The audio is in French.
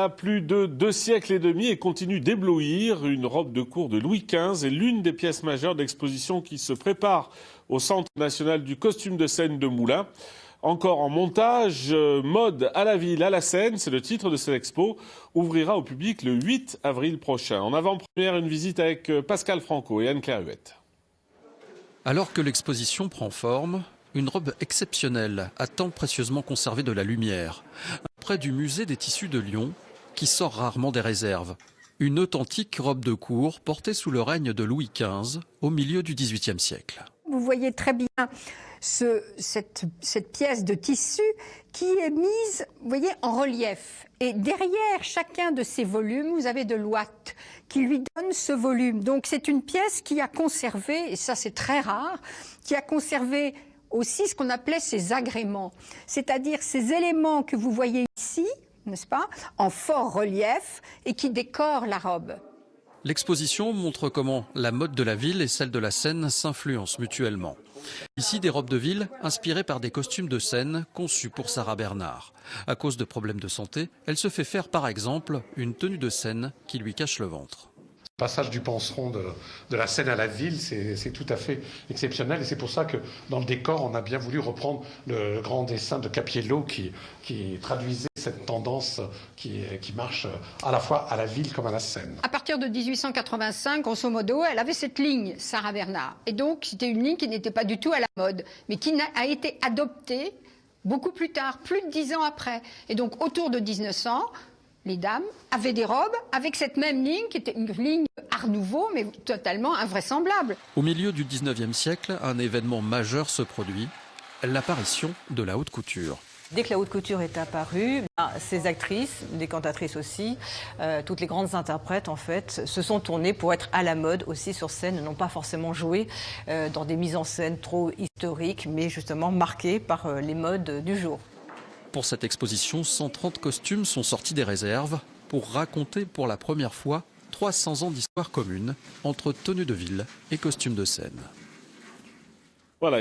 a plus de 2 siècles et demi et continue d'éblouir. Une robe de cour de Louis XV est l'une des pièces majeures d'exposition qui se prépare au Centre national du costume de scène de Moulins. Encore en montage, Mode à la ville, à la scène, c'est le titre de cette expo, ouvrira au public le 8 avril prochain. En avant-première, une visite avec Pascal Franco et Anne-Claire Huette. Alors que l'exposition prend forme, une robe exceptionnelle attend précieusement conservée de la lumière. Près du musée des tissus de Lyon, qui sort rarement des réserves. Une authentique robe de cour portée sous le règne de Louis XV au milieu du XVIIIe siècle. Vous voyez très bien cette pièce de tissu qui est mise, vous voyez, en relief. Et derrière chacun de ces volumes, vous avez de l'ouate qui lui donne ce volume. Donc c'est une pièce qui a conservé, et ça c'est très rare, qui a conservé aussi ce qu'on appelait ses agréments. C'est-à-dire ces éléments que vous voyez ici, n'est-ce pas, en fort relief et qui décorent la robe. L'exposition montre comment la mode de la ville et celle de la scène s'influencent mutuellement. Ici, des robes de ville inspirées par des costumes de scène conçus pour Sarah Bernard. À cause de problèmes de santé, elle se fait faire par exemple une tenue de scène qui lui cache le ventre. Le passage du penseron de la scène à la ville, c'est tout à fait exceptionnel. Et c'est pour ça que dans le décor, on a bien voulu reprendre le grand dessin de Cappiello qui traduisait cette tendance qui marche à la fois à la ville comme à la scène. À partir de 1885, grosso modo, elle avait cette ligne, Sarah Bernard. Et donc, c'était une ligne qui n'était pas du tout à la mode, mais qui a été adoptée beaucoup plus tard, plus de 10 ans après. Et donc, autour de 1900... les dames avaient des robes avec cette même ligne, qui était une ligne Art Nouveau, mais totalement invraisemblable. Au milieu du 19e siècle, un événement majeur se produit, l'apparition de la haute couture. Dès que la haute couture est apparue, ces actrices, des cantatrices aussi, toutes les grandes interprètes en fait, se sont tournées pour être à la mode aussi sur scène, n'ont pas forcément joué dans des mises en scène trop historiques, mais justement marquées par les modes du jour. Pour cette exposition, 130 costumes sont sortis des réserves pour raconter pour la première fois 300 ans d'histoire commune entre tenue de ville et costumes de scène. Voilà.